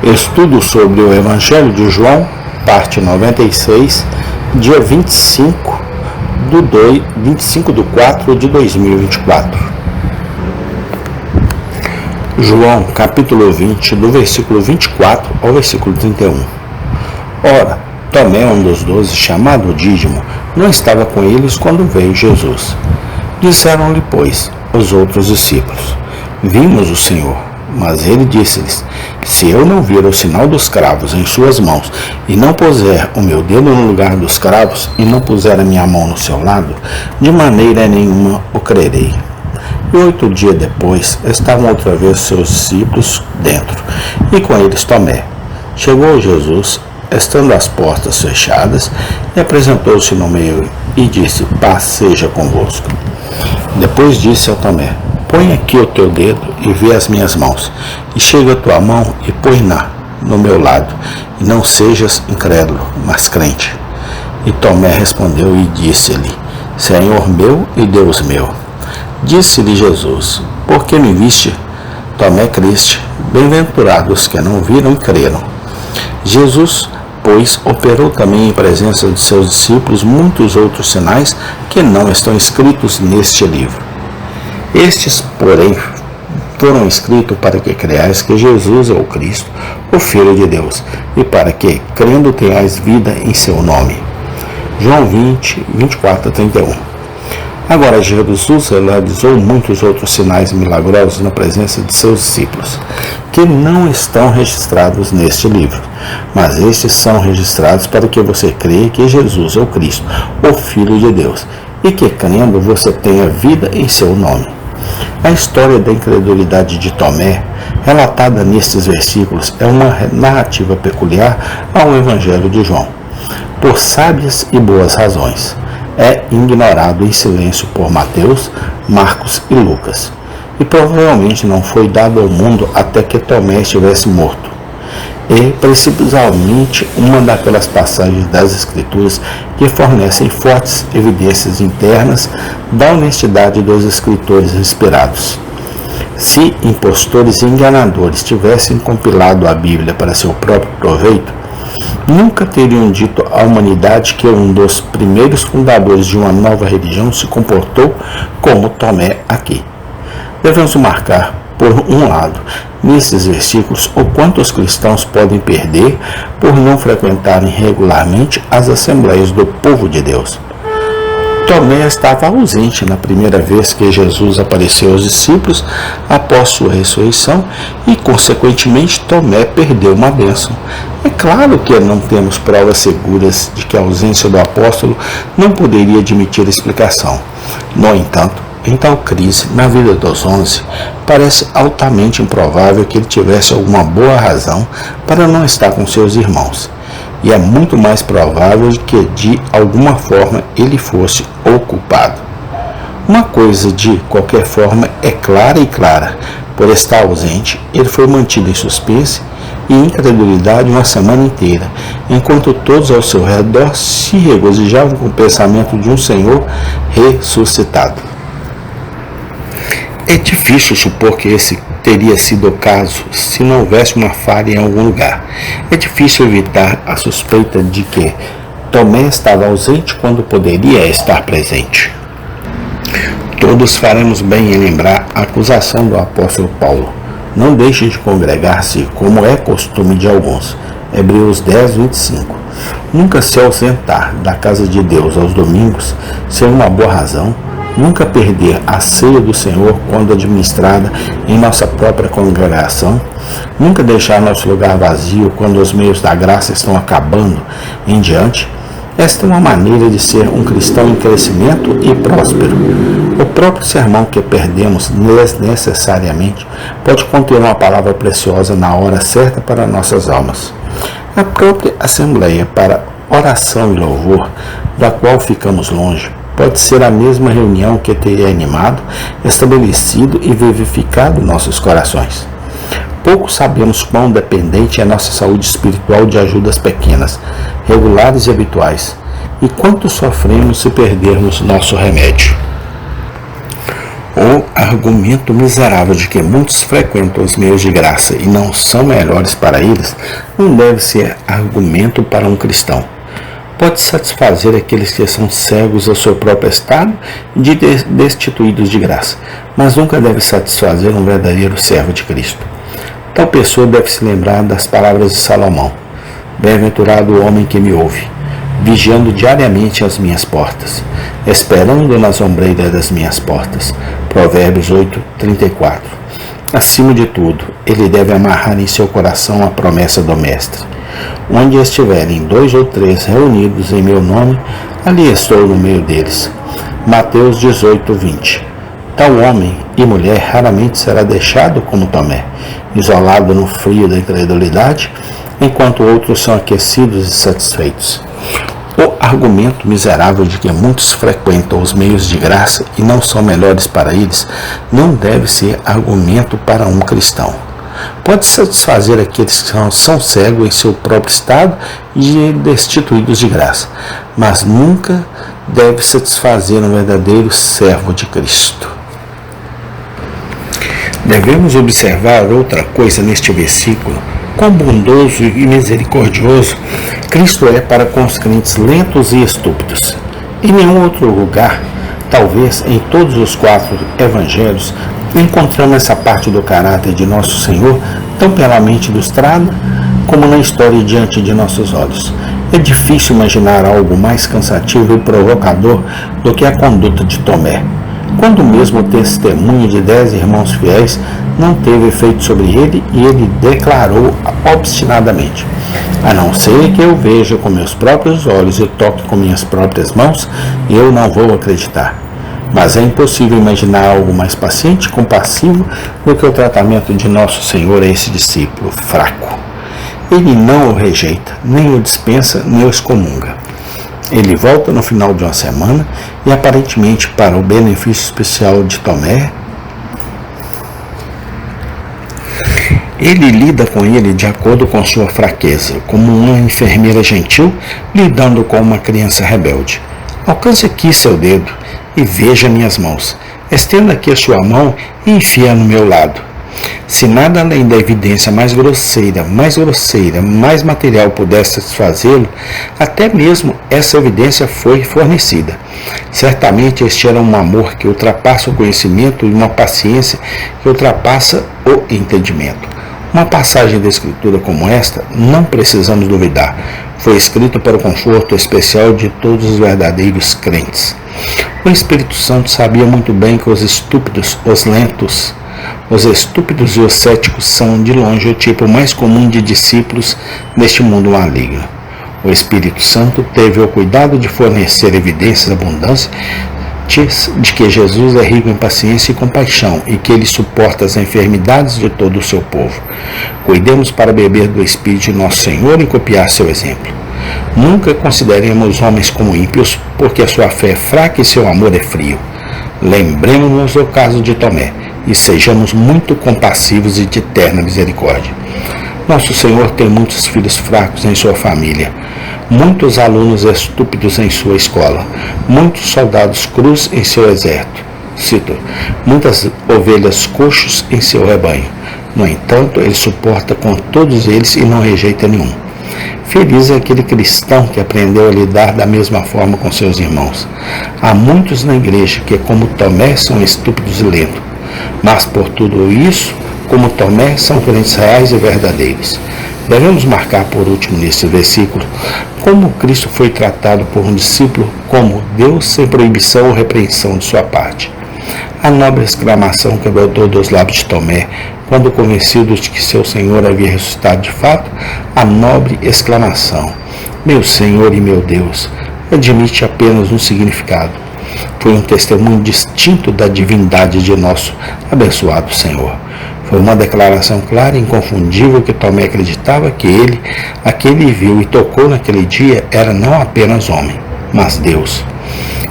Estudo sobre o Evangelho de João, parte 96, dia 25 de 4 de 2024. João, capítulo 20, do versículo 24 ao versículo 31. Ora, Tomé, um dos 12, chamado Dídimo, não estava com eles quando veio Jesus. Disseram-lhe, pois, os outros discípulos: Vimos o Senhor. Mas ele disse-lhes: Se eu não vir o sinal dos cravos em suas mãos, e não puser o meu dedo no lugar dos cravos, e não puser a minha mão no seu lado, de maneira nenhuma o crerei. E 8 dias depois, estavam outra vez seus discípulos dentro, e com eles Tomé. Chegou Jesus, estando as portas fechadas, e apresentou-se no meio, e disse: Paz seja convosco. Depois disse ao Tomé: Põe aqui o teu dedo e vê as minhas mãos, e chega a tua mão e põe-na no meu lado, e não sejas incrédulo, mas crente. E Tomé respondeu e disse-lhe: Senhor meu e Deus meu. Disse-lhe Jesus: Por que me viste? Tomé, criste. Bem-aventurados que não viram e creram. Jesus, pois, operou também em presença de seus discípulos muitos outros sinais que não estão escritos neste livro. Estes, porém, foram escritos para que creais que Jesus é o Cristo, o Filho de Deus, e para que, crendo, tenhais vida em seu nome. João 20, 24 a 31. Agora, Jesus realizou muitos outros sinais milagrosos na presença de seus discípulos, que não estão registrados neste livro, mas estes são registrados para que você creia que Jesus é o Cristo, o Filho de Deus, e que, crendo, você tenha vida em seu nome. A história da incredulidade de Tomé, relatada nestes versículos, é uma narrativa peculiar ao Evangelho de João, por sábias e boas razões. É ignorado em silêncio por Mateus, Marcos e Lucas, e provavelmente não foi dado ao mundo até que Tomé estivesse morto. É precisamente uma daquelas passagens das Escrituras que fornecem fortes evidências internas da honestidade dos escritores inspirados. Se impostores e enganadores tivessem compilado a Bíblia para seu próprio proveito, nunca teriam dito à humanidade que um dos primeiros fundadores de uma nova religião se comportou como Tomé aqui. Devemos marcar, por um lado, nesses versículos, o quanto os cristãos podem perder por não frequentarem regularmente as assembleias do povo de Deus. Tomé estava ausente na primeira vez que Jesus apareceu aos discípulos após sua ressurreição e, consequentemente, Tomé perdeu uma bênção. É claro que não temos provas seguras de que a ausência do apóstolo não poderia admitir explicação. No entanto, em tal crise, na vida dos 11, parece altamente improvável que ele tivesse alguma boa razão para não estar com seus irmãos. E é muito mais provável que, de alguma forma, ele fosse o culpado. Uma coisa, de qualquer forma, é clara: por estar ausente, ele foi mantido em suspense e incredulidade uma semana inteira, enquanto todos ao seu redor se regozijavam com o pensamento de um Senhor ressuscitado. É difícil supor que esse teria sido o caso se não houvesse uma falha em algum lugar. É difícil evitar a suspeita de que Tomé estava ausente quando poderia estar presente. Todos faremos bem em lembrar a acusação do apóstolo Paulo: Não deixe de congregar-se, como é costume de alguns. Hebreus 10, 25. Nunca se ausentar da casa de Deus aos domingos sem uma boa razão. Nunca perder a ceia do Senhor quando administrada em nossa própria congregação. Nunca deixar nosso lugar vazio quando os meios da graça estão acabando em diante. Esta é uma maneira de ser um cristão em crescimento e próspero. O próprio sermão que perdemos desnecessariamente pode conter uma palavra preciosa na hora certa para nossas almas. A própria assembleia para oração e louvor, da qual ficamos longe, pode ser a mesma reunião que teria animado, estabelecido e vivificado nossos corações. Pouco sabemos quão dependente é nossa saúde espiritual de ajudas pequenas, regulares e habituais, e quanto sofremos se perdermos nosso remédio. O argumento miserável de que muitos frequentam os meios de graça e não são melhores para eles não deve ser argumento para um cristão. Pode satisfazer aqueles que são cegos ao seu próprio estado e destituídos de graça, mas nunca deve satisfazer um verdadeiro servo de Cristo. Tal pessoa deve se lembrar das palavras de Salomão: bem-aventurado o homem que me ouve, vigiando diariamente as minhas portas, esperando nas ombreiras das minhas portas. Provérbios 8:34. Acima de tudo, ele deve amarrar em seu coração a promessa do Mestre: onde estiverem 2 ou 3 reunidos em meu nome, ali estou no meio deles. Mateus 18:20. Tal homem e mulher raramente será deixado como Tomé, isolado no frio da incredulidade, enquanto outros são aquecidos e satisfeitos. O argumento miserável de que muitos frequentam os meios de graça e não são melhores para eles não deve ser argumento para um cristão. Pode satisfazer aqueles que são cegos em seu próprio estado e destituídos de graça, mas nunca deve satisfazer um verdadeiro servo de Cristo. Devemos observar outra coisa neste versículo: quão bondoso e misericordioso Cristo é para com os crentes lentos e estúpidos. Em nenhum outro lugar, talvez em todos os 4 evangelhos, encontramos essa parte do caráter de nosso Senhor tão belamente ilustrada como na história diante de nossos olhos. É difícil imaginar algo mais cansativo e provocador do que a conduta de Tomé, quando mesmo o testemunho de 10 irmãos fiéis não teve efeito sobre ele e ele declarou obstinadamente: a não ser que eu veja com meus próprios olhos e toque com minhas próprias mãos, eu não vou acreditar. Mas é impossível imaginar algo mais paciente e compassivo do que o tratamento de nosso Senhor a esse discípulo fraco. Ele não o rejeita, nem o dispensa, nem o excomunga. Ele volta no final de uma semana e, aparentemente para o benefício especial de Tomé, ele lida com ele de acordo com sua fraqueza, como uma enfermeira gentil lidando com uma criança rebelde. Alcance aqui seu dedo e veja minhas mãos. Estenda aqui a sua mão e enfia no meu lado. Se nada além da evidência mais grosseira, mais material pudesse satisfazê-lo, até mesmo essa evidência foi fornecida. Certamente este era um amor que ultrapassa o conhecimento e uma paciência que ultrapassa o entendimento. Uma passagem da Escritura como esta, não precisamos duvidar, foi escrita para o conforto especial de todos os verdadeiros crentes. O Espírito Santo sabia muito bem que os estúpidos, os lentos, os estúpidos e os céticos são, de longe, o tipo mais comum de discípulos neste mundo maligno. O Espírito Santo teve o cuidado de fornecer evidências abundantes de que Jesus é rico em paciência e compaixão e que ele suporta as enfermidades de todo o seu povo. Cuidemos para beber do Espírito de nosso Senhor e copiar seu exemplo. Nunca consideremos homens como ímpios, porque a sua fé é fraca e seu amor é frio. Lembremos-nos do caso de Tomé e sejamos muito compassivos e de eterna misericórdia. Nosso Senhor tem muitos filhos fracos em sua família, muitos alunos estúpidos em sua escola, muitos soldados crus em seu exército. Cito: muitas ovelhas coxos em seu rebanho. No entanto, ele suporta com todos eles e não rejeita nenhum. Feliz é aquele cristão que aprendeu a lidar da mesma forma com seus irmãos. Há muitos na igreja que, como Tomé, são estúpidos e lentos, mas por tudo isso, como Tomé, são crentes reais e verdadeiros. Devemos marcar por último nesse versículo como Cristo foi tratado por um discípulo como Deus sem proibição ou repreensão de sua parte. A nobre exclamação que brotou dos lábios de Tomé, quando convencido de que seu Senhor havia ressuscitado de fato, a nobre exclamação: meu Senhor e meu Deus, admite apenas um significado. Foi um testemunho distinto da divindade de nosso abençoado Senhor. Foi uma declaração clara e inconfundível que Tomé acreditava que ele, a que ele viu e tocou naquele dia, era não apenas homem, mas Deus.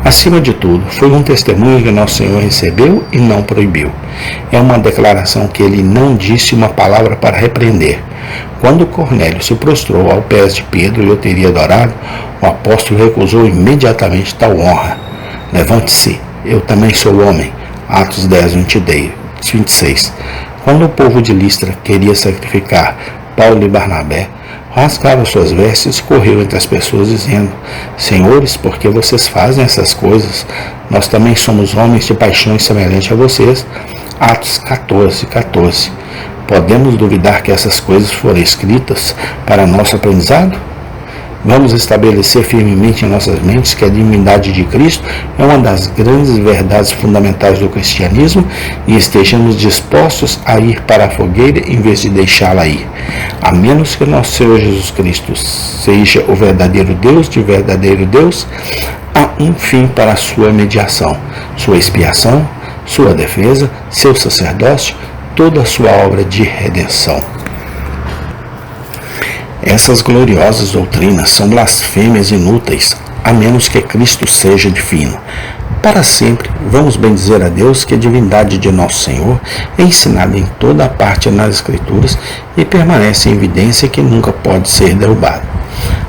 Acima de tudo, foi um testemunho que nosso Senhor recebeu e não proibiu. É uma declaração que ele não disse uma palavra para repreender. Quando Cornélio se prostrou aos pés de Pedro e o teria adorado, o apóstolo recusou imediatamente tal honra. Levante-se, eu também sou homem. Atos 10, 26. Quando o povo de Listra queria sacrificar Paulo e Barnabé, rasgaram suas vestes e correu entre as pessoas, dizendo: Senhores, por que vocês fazem essas coisas? Nós também somos homens de paixões semelhantes a vocês. Atos 14. Podemos duvidar que essas coisas foram escritas para nosso aprendizado? Vamos estabelecer firmemente em nossas mentes que a divindade de Cristo é uma das grandes verdades fundamentais do cristianismo e estejamos dispostos a ir para a fogueira em vez de deixá-la ir. A menos que nosso Senhor Jesus Cristo seja o verdadeiro Deus de verdadeiro Deus, há um fim para a sua mediação, sua expiação, sua defesa, seu sacerdócio, toda a sua obra de redenção. Essas gloriosas doutrinas são blasfêmias inúteis, a menos que Cristo seja divino. Para sempre, vamos bendizer a Deus que a divindade de nosso Senhor é ensinada em toda a parte nas Escrituras e permanece em evidência que nunca pode ser derrubada.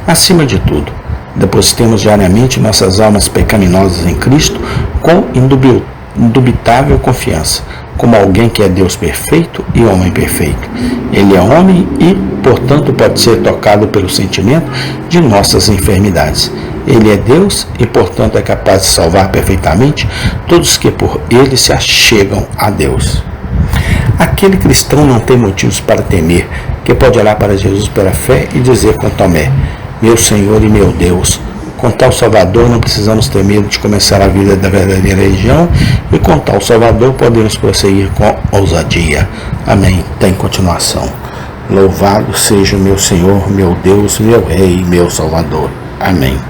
Acima de tudo, depositemos diariamente nossas almas pecaminosas em Cristo com indubitável confiança, como alguém que é Deus perfeito e homem perfeito. Ele é homem e, portanto, pode ser tocado pelo sentimento de nossas enfermidades. Ele é Deus e, portanto, é capaz de salvar perfeitamente todos que por ele se achegam a Deus. Aquele cristão não tem motivos para temer, que pode olhar para Jesus pela fé e dizer com Tomé: meu Senhor e meu Deus. Com tal Salvador não precisamos ter medo de começar a vida da verdadeira religião e com tal Salvador podemos prosseguir com ousadia. Amém. Tem continuação. Louvado seja o meu Senhor, meu Deus, meu Rei e meu Salvador. Amém.